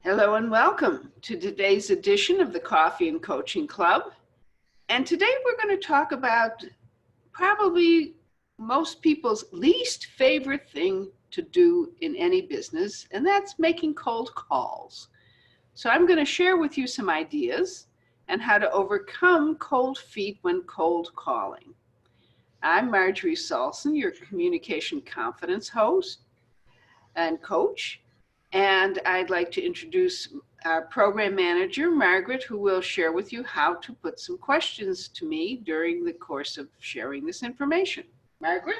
Hello and welcome to today's edition of the Coffee and Coaching Club. And today we're going to talk about probably most people's least favorite thing to do in any business, and that's making cold calls. So I'm going to share with you some ideas and how to overcome cold feet when cold calling. I'm Marjorie Saulson, your communication confidence host and coach. And I'd like to introduce our program manager, Margaret, who will share with you how to put some questions to me during the course of sharing this information. Margaret?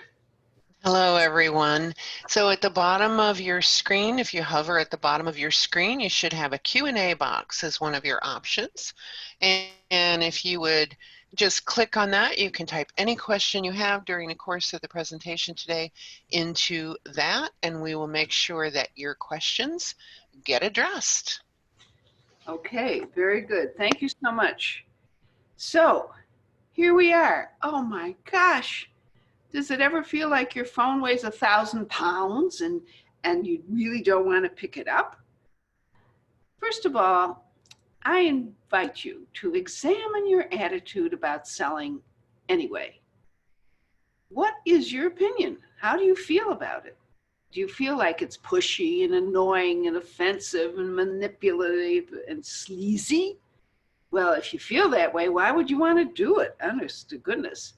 Hello, everyone. So at the bottom of your screen, if you hover at the bottom of your screen, you should have a Q&A box as one of your options. And if you would just click on that, you can type any question you have during the course of the presentation today into that, and we will make sure that your questions get addressed. Okay, very good. Thank you so much. So here we are. Oh my gosh. Does it ever feel like your phone weighs 1,000 pounds and you really don't want to pick it up? First of all, I invite you to examine your attitude about selling anyway. What is your opinion? How do you feel about it? Do you feel like it's pushy and annoying and offensive and manipulative and sleazy? Well, if you feel that way, why would you want to do it? Honest to goodness.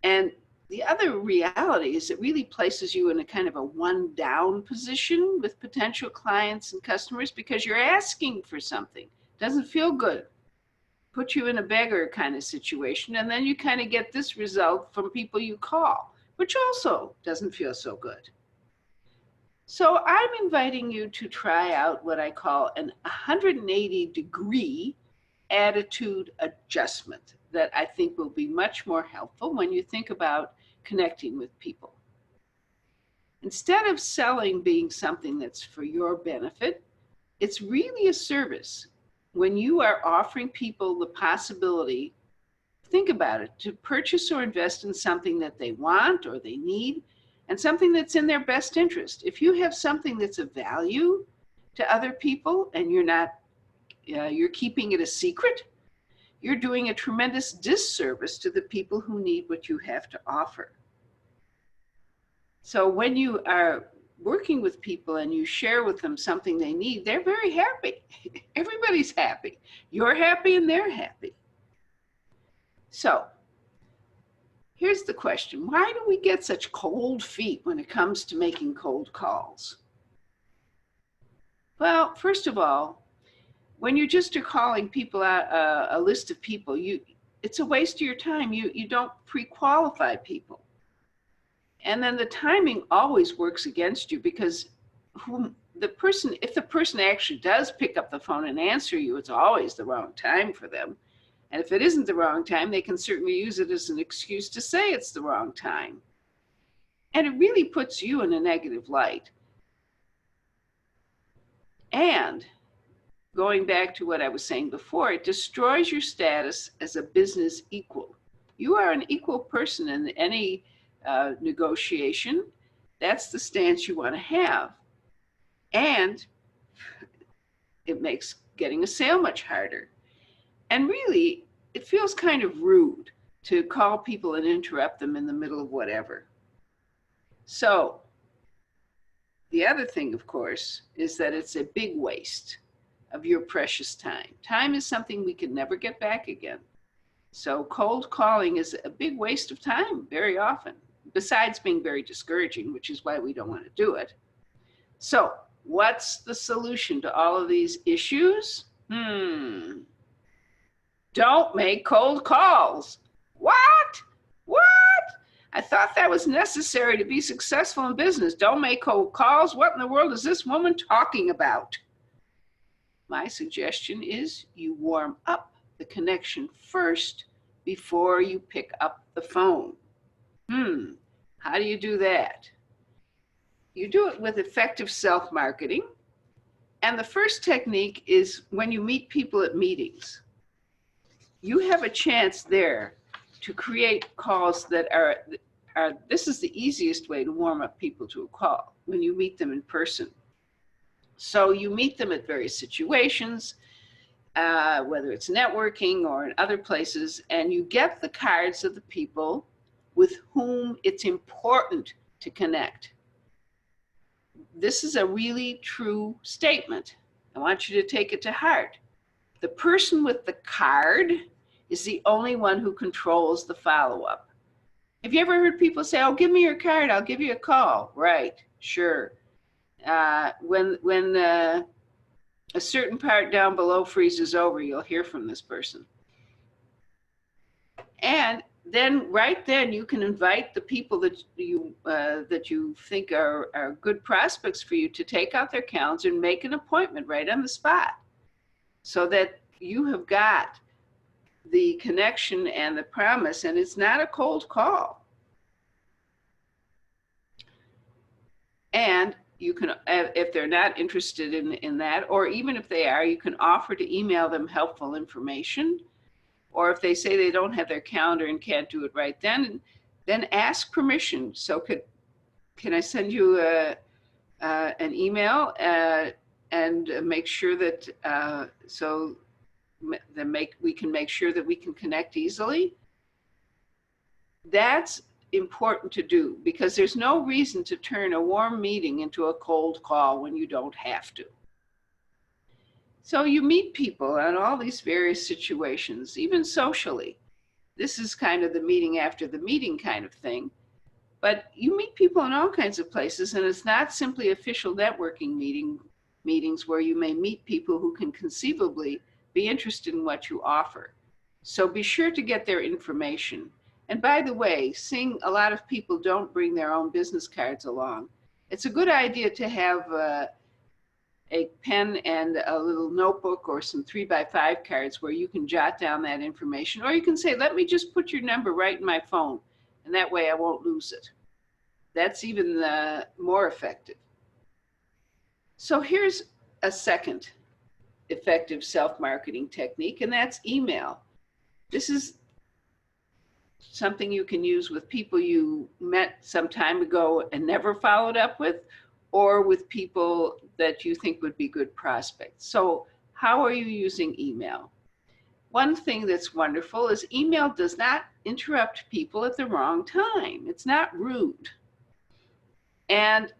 And the other reality is it really places you in a kind of a one down position with potential clients and customers because you're asking for something. It doesn't feel good. Put you in a beggar kind of situation, and then you kind of get this result from people you call, which also doesn't feel so good. So I'm inviting you to try out what I call an 180-degree attitude adjustment that I think will be much more helpful when you think about connecting with people. Instead of selling being something that's for your benefit, it's really a service. When you are offering people the possibility, think about it, to purchase or invest in something that they want or they need, and something that's in their best interest. If you have something that's of value to other people and you're keeping it a secret, you're doing a tremendous disservice to the people who need what you have to offer. So when you are working with people and you share with them something they need, they're very happy. Everybody's happy. You're happy and they're happy. So here's the question. Why do we get such cold feet when it comes to making cold calls? Well, first of all, when you just are calling people out, a list of people, it's a waste of your time. You don't pre-qualify people. And then the timing always works against you because if the person actually does pick up the phone and answer you, it's always the wrong time for them. And if it isn't the wrong time, they can certainly use it as an excuse to say it's the wrong time. And it really puts you in a negative light. And going back to what I was saying before, it destroys your status as a business equal. You are an equal person in any negotiation. That's the stance you want to have. And it makes getting a sale much harder. And really, it feels kind of rude to call people and interrupt them in the middle of whatever. So the other thing, of course, is that it's a big waste of your precious time. Time is something we can never get back again. So cold calling is a big waste of time very often, besides being very discouraging, which is why we don't want to do it. So what's the solution to all of these issues? Don't make cold calls. What? I thought that was necessary to be successful in business. Don't make cold calls. What in the world is this woman talking about? My suggestion is you warm up the connection first before you pick up the phone. How do you do that? You do it with effective self-marketing. And the first technique is when you meet people at meetings. You have a chance there to create calls that are this is the easiest way to warm up people to a call when you meet them in person. So you meet them at various situations, whether it's networking or in other places, and you get the cards of the people with whom it's important to connect. This is a really true statement. I want you to take it to heart. The person with the card is the only one who controls the follow-up. Have you ever heard people say, oh, give me your card, I'll give you a call? Right, sure. When a certain part down below freezes over, you'll hear from this person. And then right then you can invite the people that you think are good prospects for you to take out their calendar and make an appointment right on the spot, so that you have got the connection and the promise, and it's not a cold call. And you can, if they're not interested in that, or even if they are, you can offer to email them helpful information. Or if they say they don't have their calendar and can't do it right then ask permission. So can I send you an email and make sure that we can make sure that we can connect easily? That's important to do, because there's no reason to turn a warm meeting into a cold call when you don't have to. So you meet people in all these various situations, even socially. This is kind of the meeting after the meeting kind of thing. But you meet people in all kinds of places, and it's not simply official networking meetings where you may meet people who can conceivably be interested in what you offer. So be sure to get their information. And by the way, seeing a lot of people don't bring their own business cards along, it's a good idea to have a pen and a little notebook or some 3x5 cards where you can jot down that information. Or you can say, let me just put your number right in my phone, and that way I won't lose it. That's even more effective. So here's a second effective self-marketing technique, and that's email. This is something you can use with people you met some time ago and never followed up with, or with people that you think would be good prospects. So how are you using email? One thing that's wonderful is email does not interrupt people at the wrong time. It's not rude. And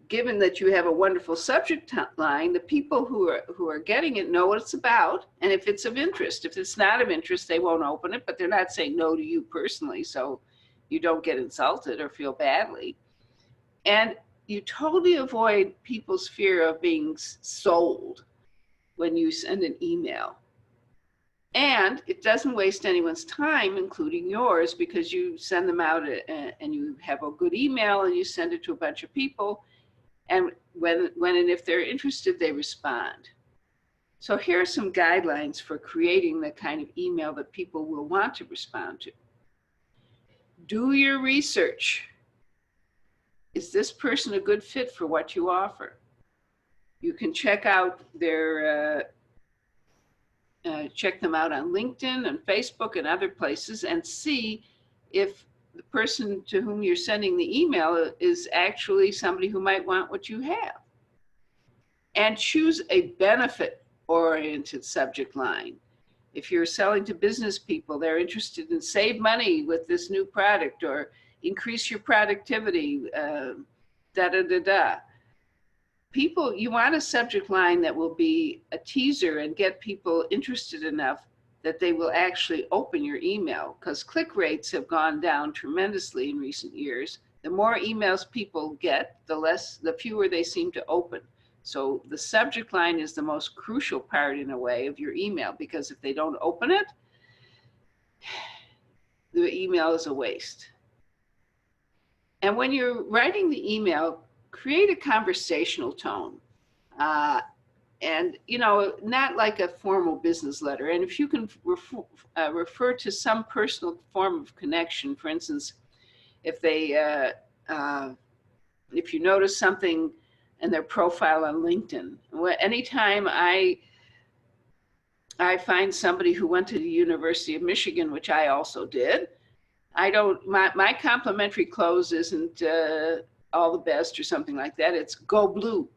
given that you have a wonderful subject line, the people who are getting it know what it's about, and if it's of interest. If it's not of interest, they won't open it, but they're not saying no to you personally, so you don't get insulted or feel badly. And you totally avoid people's fear of being sold when you send an email. And it doesn't waste anyone's time, including yours, because you send them out and you have a good email and you send it to a bunch of people. And when and if they're interested, they respond. So here are some guidelines for creating the kind of email that people will want to respond to. Do your research. Is this person a good fit for what you offer? You can check out check them out on LinkedIn and Facebook and other places and see if the person to whom you're sending the email is actually somebody who might want what you have. And choose a benefit-oriented subject line. If you're selling to business people, they're interested in save money with this new product or increase your productivity, People, you want a subject line that will be a teaser and get people interested enough that they will actually open your email, because click rates have gone down tremendously in recent years. The more emails people get, the fewer they seem to open. So the subject line is the most crucial part, in a way, of your email, because if they don't open it, the email is a waste. And when you're writing the email, create a conversational tone. And, not like a formal business letter. And if you can refer to some personal form of connection, for instance, if you notice something in their profile on LinkedIn, anytime I find somebody who went to the University of Michigan, which I also did, my complimentary close isn't all the best or something like that. It's go blue.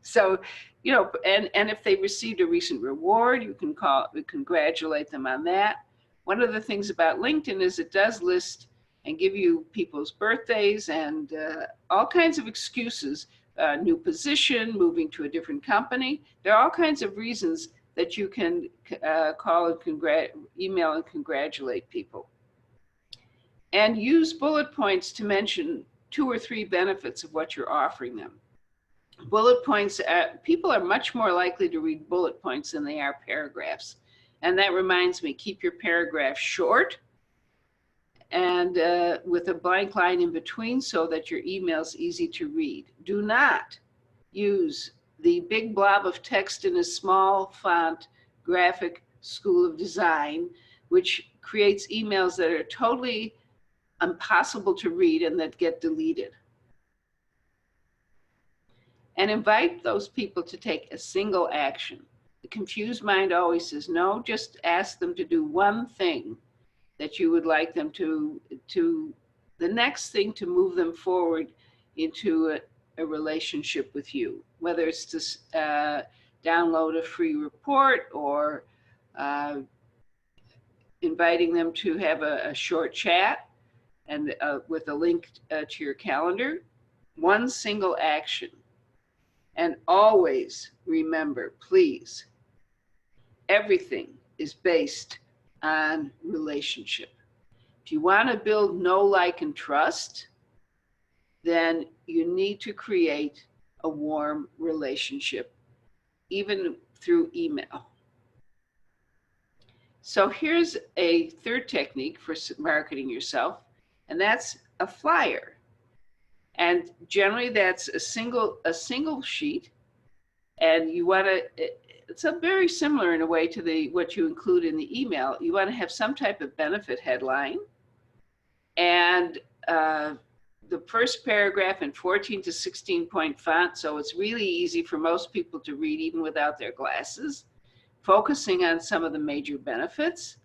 So, you know, and if they received a recent reward, you can congratulate them on that. One of the things about LinkedIn is it does list and give you people's birthdays and all kinds of excuses, new position, moving to a different company. There are all kinds of reasons that you can call and email and congratulate people. And use bullet points to mention 2 or 3 benefits of what you're offering them. Bullet points, people are much more likely to read bullet points than they are paragraphs. And that reminds me, keep your paragraph short and with a blank line in between so that your email's easy to read. Do not use the big blob of text in a small font graphic school of design, which creates emails that are totally impossible to read and that get deleted. And invite those people to take a single action. The confused mind always says no, just ask them to do one thing that you would like them to the next thing to move them forward into a relationship with you, whether it's to download a free report or inviting them to have a short chat and with a link to your calendar. One single action. And always remember, please, everything is based on relationship. If you want to build know, like, and trust, then you need to create a warm relationship, even through email. So here's a third technique for marketing yourself, and that's a flyer. And generally that's a single sheet, and you want to, it's a very similar in a way to what you include in the email. You want to have some type of benefit headline, and the first paragraph in 14 to 16 point font, so it's really easy for most people to read even without their glasses, focusing on some of the major benefits.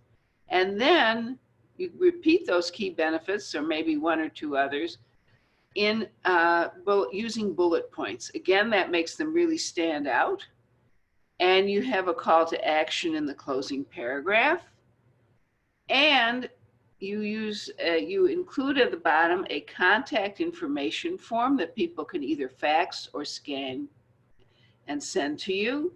And then you repeat those key benefits, or maybe 1 or 2 others, in using bullet points. Again, that makes them really stand out. And you have a call to action in the closing paragraph. And you include at the bottom a contact information form that people can either fax or scan and send to you.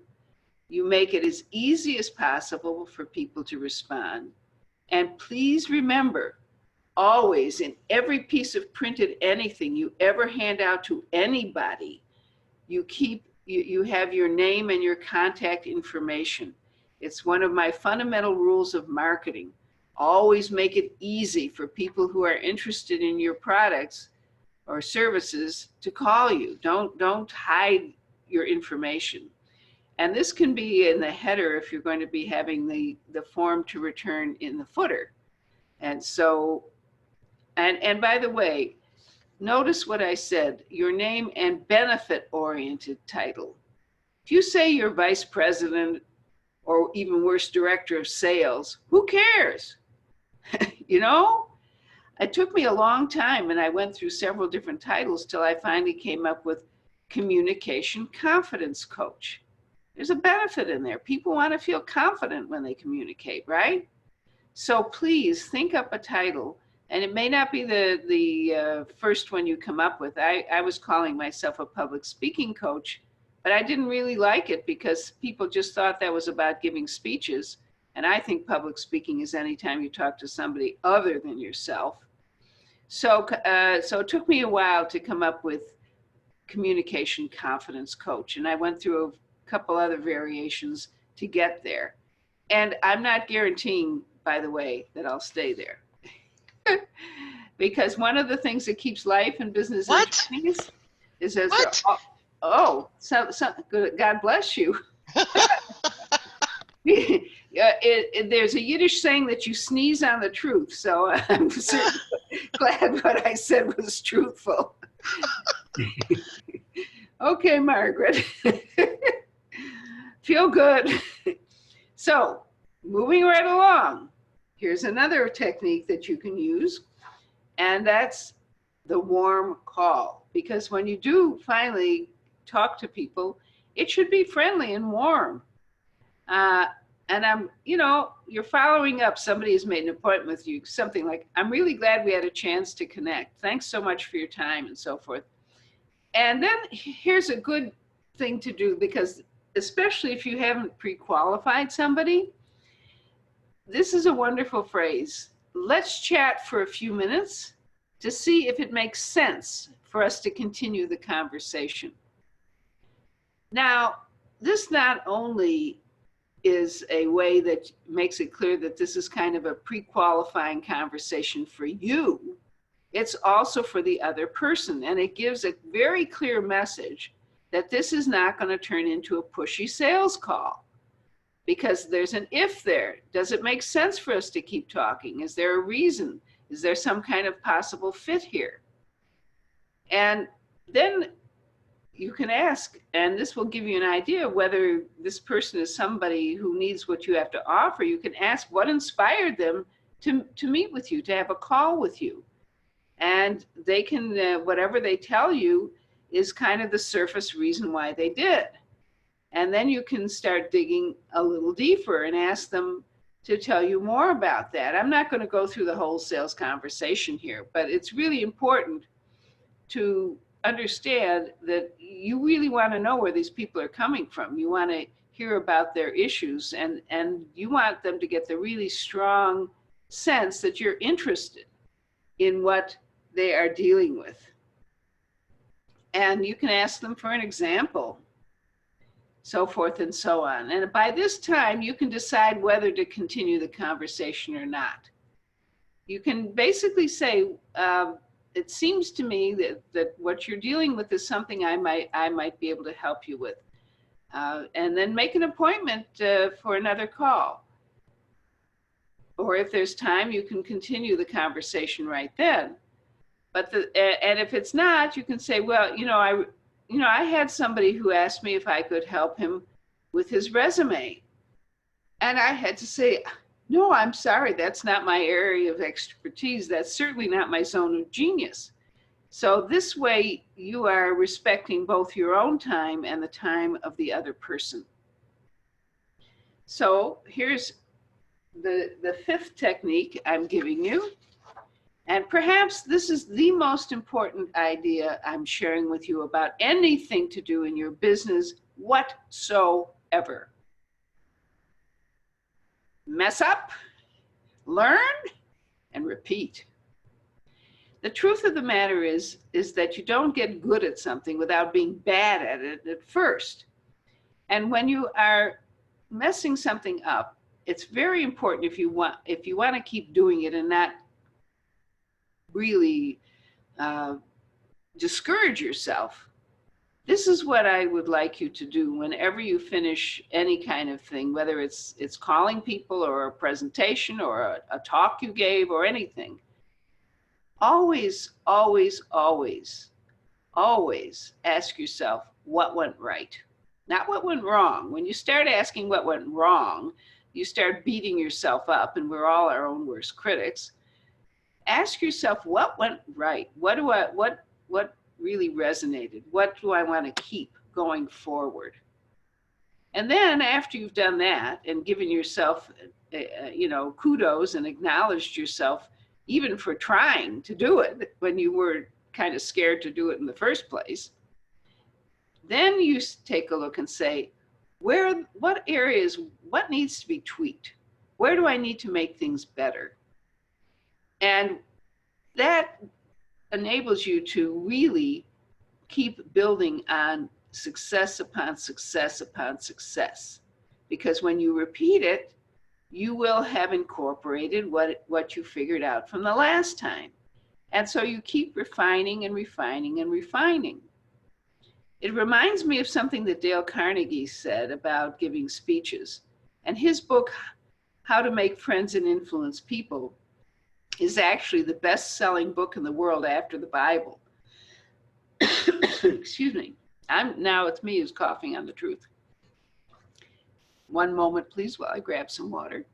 You make it as easy as possible for people to respond. And please remember, always, in every piece of printed anything you ever hand out to anybody, you have your name and your contact information. It's one of my fundamental rules of marketing. Always make it easy for people who are interested in your products or services to call you. Don't hide your information. And this can be in the header if you're going to be having the form to return in the footer. And so, and by the way, notice what I said, your name and benefit-oriented title. If you say you're vice president or even worse, director of sales, who cares? You know, it took me a long time and I went through several different titles till I finally came up with communication confidence coach. There's a benefit in there. People want to feel confident when they communicate, right? So please think up a title, and it may not be the first one you come up with. I was calling myself a public speaking coach, but I didn't really like it because people just thought that was about giving speeches. And I think public speaking is anytime you talk to somebody other than yourself. So it took me a while to come up with communication confidence coach. And I went through a couple other variations to get there. And I'm not guaranteeing, by the way, that I'll stay there. Because one of the things that keeps life and business interesting is as good. God bless you. There's a Yiddish saying that you sneeze on the truth, so I'm glad what I said was truthful. Okay, Margaret. Feel good. So, moving right along, here's another technique that you can use, and that's the warm call. Because when you do finally talk to people, it should be friendly and warm. And you're following up. Somebody has made an appointment with you, something like, I'm really glad we had a chance to connect. Thanks so much for your time and so forth. And then here's a good thing to do, because especially if you haven't pre-qualified somebody, this is a wonderful phrase. Let's chat for a few minutes to see if it makes sense for us to continue the conversation. Now, this not only is a way that makes it clear that this is kind of a pre-qualifying conversation for you, it's also for the other person. And it gives a very clear message that this is not going to turn into a pushy sales call, because there's an if there. Does it make sense for us to keep talking? Is there a reason? Is there some kind of possible fit here? And then you can ask, and this will give you an idea of whether this person is somebody who needs what you have to offer. You can ask what inspired them to meet with you, to have a call with you. And they can, whatever they tell you is kind of the surface reason why they did. And then you can start digging a little deeper and ask them to tell you more about that. I'm not going to go through the whole sales conversation here, but it's really important to understand that you really want to know where these people are coming from. You want to hear about their issues, and you want them to get the really strong sense that you're interested in what they are dealing with. And you can ask them for an example, so forth and so on. And by this time, you can decide whether to continue the conversation or not. You can basically say, it seems to me that what you're dealing with is something I might be able to help you with. And then make an appointment for another call. Or if there's time, you can continue the conversation right then. But and if it's not, you can say, well, I had somebody who asked me if I could help him with his resume. And I had to say, no, I'm sorry, that's not my area of expertise. That's certainly not my zone of genius. So this way you are respecting both your own time and the time of the other person. So here's the fifth technique I'm giving you. And perhaps this is the most important idea I'm sharing with you about anything to do in your business whatsoever. Mess up, learn, and repeat. The truth of the matter is that you don't get good at something without being bad at it at first. And when you are messing something up, it's very important, if you want to keep doing it and not really discourage yourself, this is what I would like you to do whenever you finish any kind of thing, whether it's calling people or a presentation or a talk you gave or anything. Always, always, always, always ask yourself what went right, not what went wrong. When you start asking what went wrong, you start beating yourself up, and we're all our own worst critics. Ask yourself what went right. What really resonated? What do I want to keep going forward? And then after you've done that and given yourself, kudos and acknowledged yourself even for trying to do it when you were kind of scared to do it in the first place, then you take a look and say, what areas, what needs to be tweaked? Where do I need to make things better? And that enables you to really keep building on success upon success upon success. Because when you repeat it, you will have incorporated what you figured out from the last time. And so you keep refining and refining and refining. It reminds me of something that Dale Carnegie said about giving speeches. And his book, How to Make Friends and Influence People, is actually the best-selling book in the world after the Bible. Excuse me. Now it's me who's coughing on the truth. One moment, please, while I grab some water.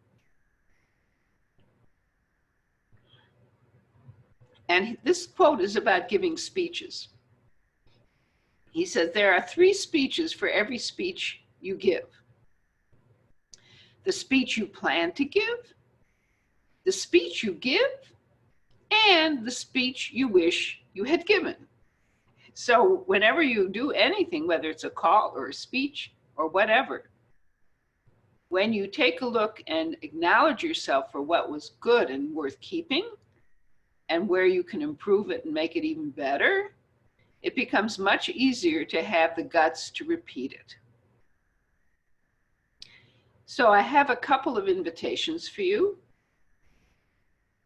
And this quote is about giving speeches. He says there are 3 speeches for every speech you give. The speech you plan to give, the speech you give, and the speech you wish you had given. So whenever you do anything, whether it's a call or a speech or whatever, when you take a look and acknowledge yourself for what was good and worth keeping and where you can improve it and make it even better, it becomes much easier to have the guts to repeat it. So I have a couple of invitations for you.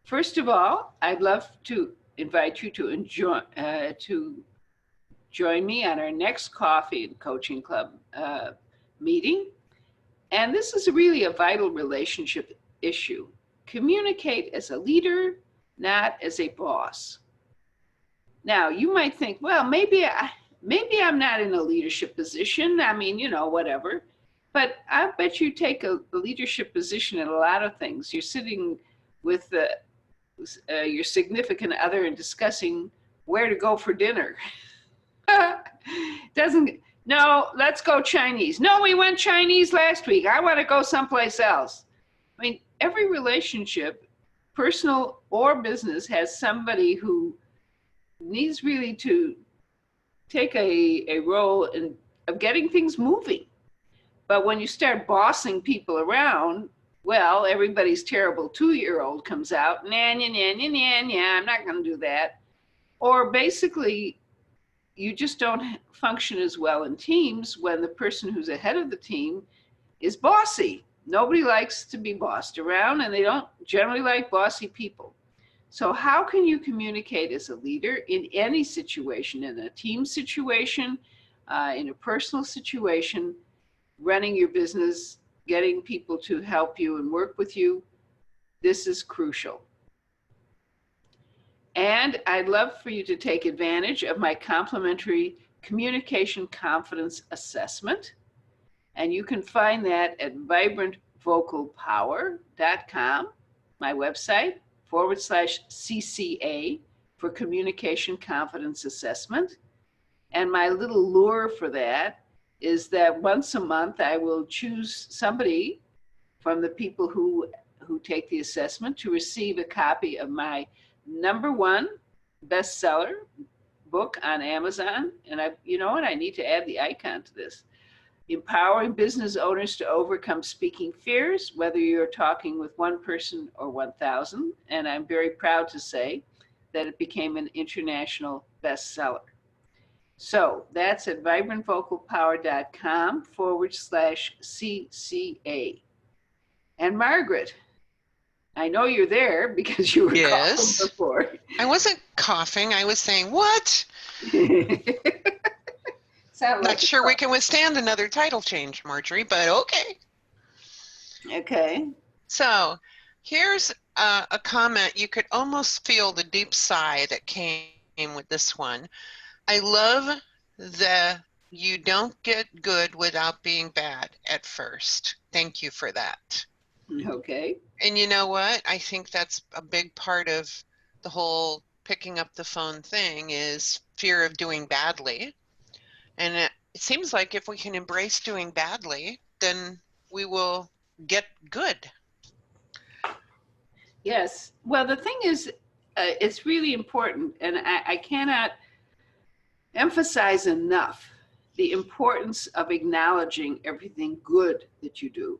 First of all, I'd love to invite you to join me at our next Coffee and Coaching Club meeting. And this is really a vital relationship issue. Communicate as a leader, not as a boss. Now, you might think, well, maybe I'm not in a leadership position. I mean, you know, whatever. But I bet you take a leadership position in a lot of things. You're sitting with your significant other and discussing where to go for dinner. No, let's go Chinese. No, we went Chinese last week. I want to go someplace else. I mean, every relationship, personal or business, has somebody who needs really to take a role of getting things moving. But when you start bossing people around, well, everybody's terrible 2-year-old comes out, nah, I'm not going to do that. Or basically, you just don't function as well in teams when the person who's ahead of the team is bossy. Nobody likes to be bossed around, and they don't generally like bossy people. So how can you communicate as a leader in any situation, in a team situation, in a personal situation, running your business, getting people to help you and work with you? This is crucial. And I'd love for you to take advantage of my complimentary communication confidence assessment. And you can find that at vibrantvocalpower.com, my website, /CCA for communication confidence assessment. And my little lure for that is that once a month I will choose somebody from the people who take the assessment to receive a copy of my #1 bestseller book on Amazon. And you know what? I need to add the icon to this. Empowering business owners to overcome speaking fears, whether you're talking with one person or 1,000. And I'm very proud to say that it became an international bestseller. So that's at vibrantvocalpower.com /CCA. And Margaret, I know you're there because you were coughing before. I wasn't coughing. I was saying, what? Not sure we can withstand another title change, Marjorie, but okay. Okay. So here's a comment. You could almost feel the deep sigh that came with this one. I love that you don't get good without being bad at first. Thank you for that. Okay. And you know what? I think that's a big part of the whole picking up the phone thing is fear of doing badly. And it seems like if we can embrace doing badly, then we will get good. Yes. Well, the thing is, it's really important, and I cannot emphasize enough the importance of acknowledging everything good that you do.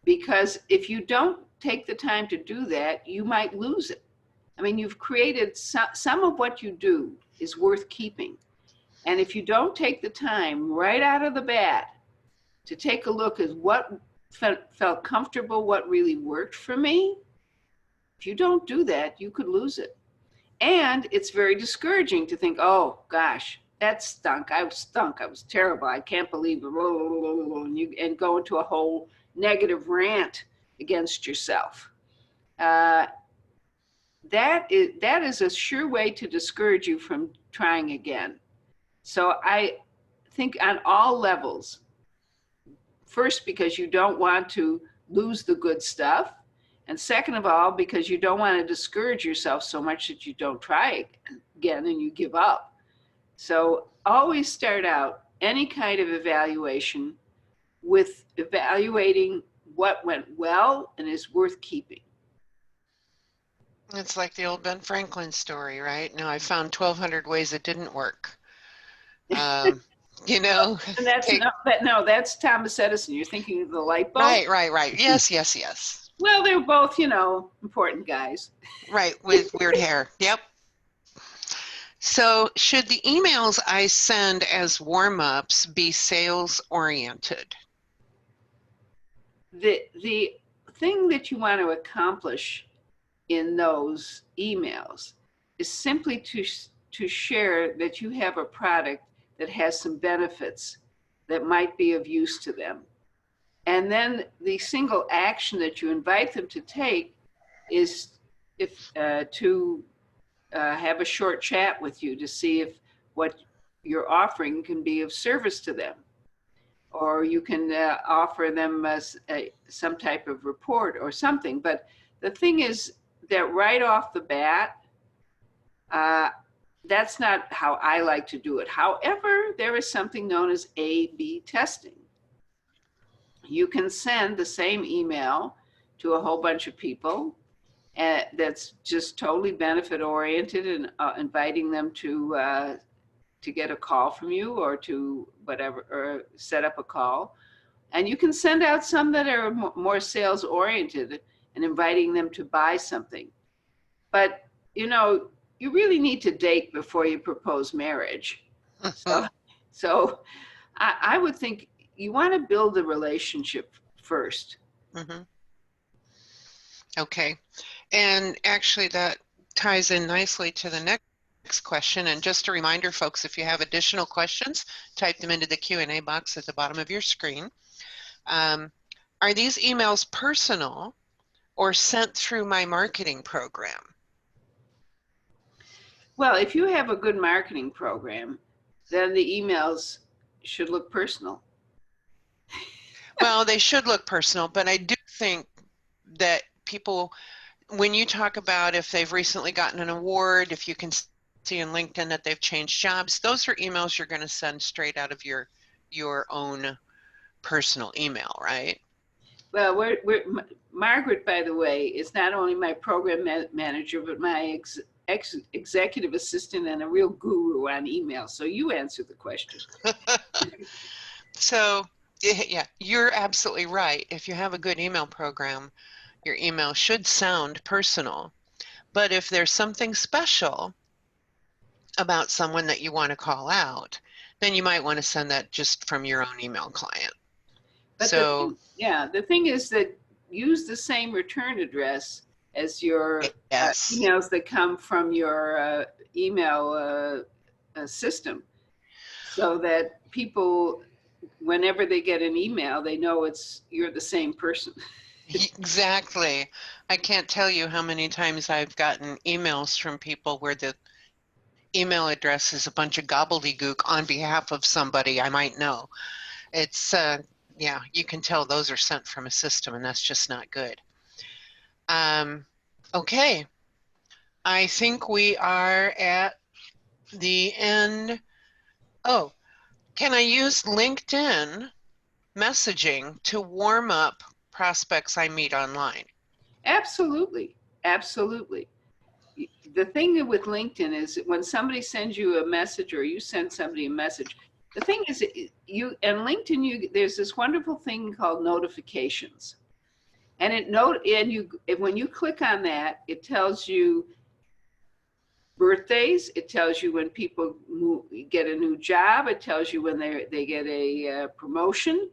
Because if you don't take the time to do that, you might lose it. I mean, you've created some of what you do is worth keeping. And if you don't take the time right out of the bat to take a look at what felt comfortable, what really worked for me, if you don't do that, you could lose it. And it's very discouraging to think, oh gosh, that stunk. I was terrible. I can't believe it. And go into a whole negative rant against yourself. That is a sure way to discourage you from trying again. So I think on all levels, first, because you don't want to lose the good stuff. And second of all, because you don't want to discourage yourself so much that you don't try again and you give up. So always start out any kind of evaluation with evaluating what went well and is worth keeping. It's like the old Ben Franklin story, right? Now I found 1,200 ways it didn't work. Um, you know, And that's take, no, that's Thomas Edison. You're thinking of the light bulb? right. Yes, yes, yes. Well, they're both, important guys. Right, with weird hair. Yep. So should the emails I send as warm-ups be sales oriented? The thing that you want to accomplish in those emails is simply to share that you have a product that has some benefits that might be of use to them. And then the single action that you invite them to take is if to have a short chat with you to see if what you're offering can be of service to them, or you can offer them some type of report or something. But the thing is that right off the bat, uh, that's not how I like to do it. However, there is something known as A/B testing. You can send the same email to a whole bunch of people that's just totally benefit oriented and inviting them to get a call from you or to whatever, or set up a call. And you can send out some that are more sales oriented and inviting them to buy something. But, you really need to date before you propose marriage. So, so I would think you want to build the relationship first. Mm-hmm. Okay. And actually that ties in nicely to the next question. And just a reminder, folks, if you have additional questions, type them into the Q&A box at the bottom of your screen. Are these emails personal or sent through my marketing program? Well, if you have a good marketing program, then the emails should look personal. Well, they should look personal, but I do think that people, when you talk about if they've recently gotten an award, if you can see in LinkedIn that they've changed jobs, those are emails you're going to send straight out of your own personal email, right? Well, Margaret, by the way, is not only my program manager, but my executive assistant and a real guru on email. So you answer the question. So, yeah, you're absolutely right. If you have a good email program, your email should sound personal. But if there's something special about someone that you want to call out, then you might want to send that just from your own email client. But So, the thing is that use the same return address as your yes. emails that come from your email system, so that people, whenever they get an email, they know you're the same person. Exactly. I can't tell you how many times I've gotten emails from people where the email address is a bunch of gobbledygook on behalf of somebody I might know. It's, yeah, you can tell those are sent from a system, and that's just not good. Okay. I think we are at the end. Oh, can I use LinkedIn messaging to warm up prospects I meet online? Absolutely, absolutely. The thing with LinkedIn is when somebody sends you a message or you send somebody a message, the thing is you and LinkedIn, there's this wonderful thing called notifications. And when you click on that, it tells you birthdays, it tells you when people get a new job, it tells you when they get a promotion,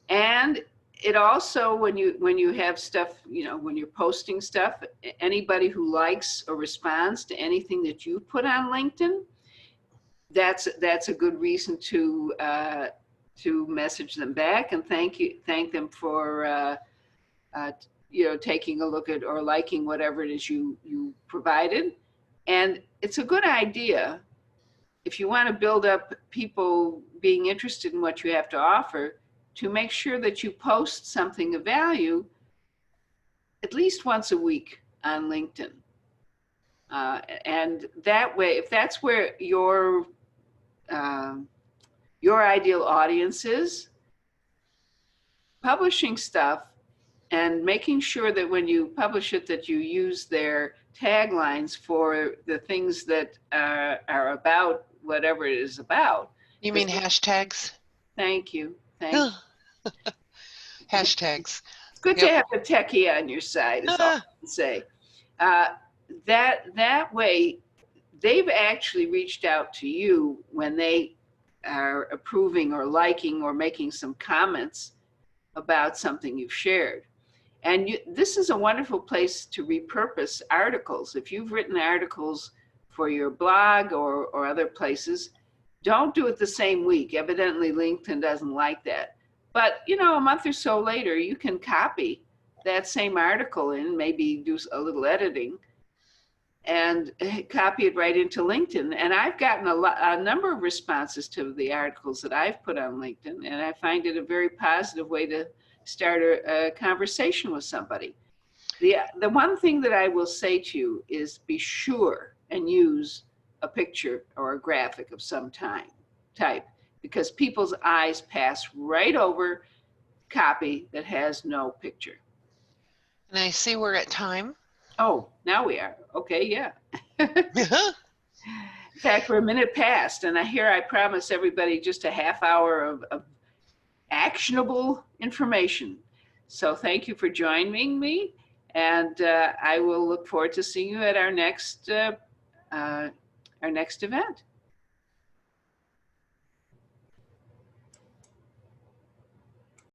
and it also, when you have stuff, when you're posting stuff, anybody who likes or responds to anything that you put on LinkedIn, that's a good reason to message them back and thank them for taking a look at or liking whatever it is you provided. And it's a good idea, if you want to build up people being interested in what you have to offer, to make sure that you post something of value at least once a week on LinkedIn. And that way, if that's where your your ideal audience is, publishing stuff and making sure that when you publish it that you use their taglines for the things that are about whatever it is about. You mean hashtags? Thank you. Thank you. Hashtags. It's good to Yep. have a techie on your side, is all I can say. Uh, that way, they've actually reached out to you when they are approving or liking or making some comments about something you've shared. And this is a wonderful place to repurpose articles. If you've written articles for your blog or other places, don't do it the same week. Evidently, LinkedIn doesn't like that. But, you know, a month or so later, you can copy that same article and maybe do a little editing and copy it right into LinkedIn. And I've gotten a number of responses to the articles that I've put on LinkedIn, and I find it a very positive way to start a conversation with somebody. The one thing that I will say to you is be sure and use a picture or a graphic of some type, because people's eyes pass right over copy that has no picture. And I see we're at time. Oh, now we are. Okay, yeah. In fact, we're a minute past, and I promise everybody just a half hour of actionable information. So thank you for joining me, and I will look forward to seeing you at our next event.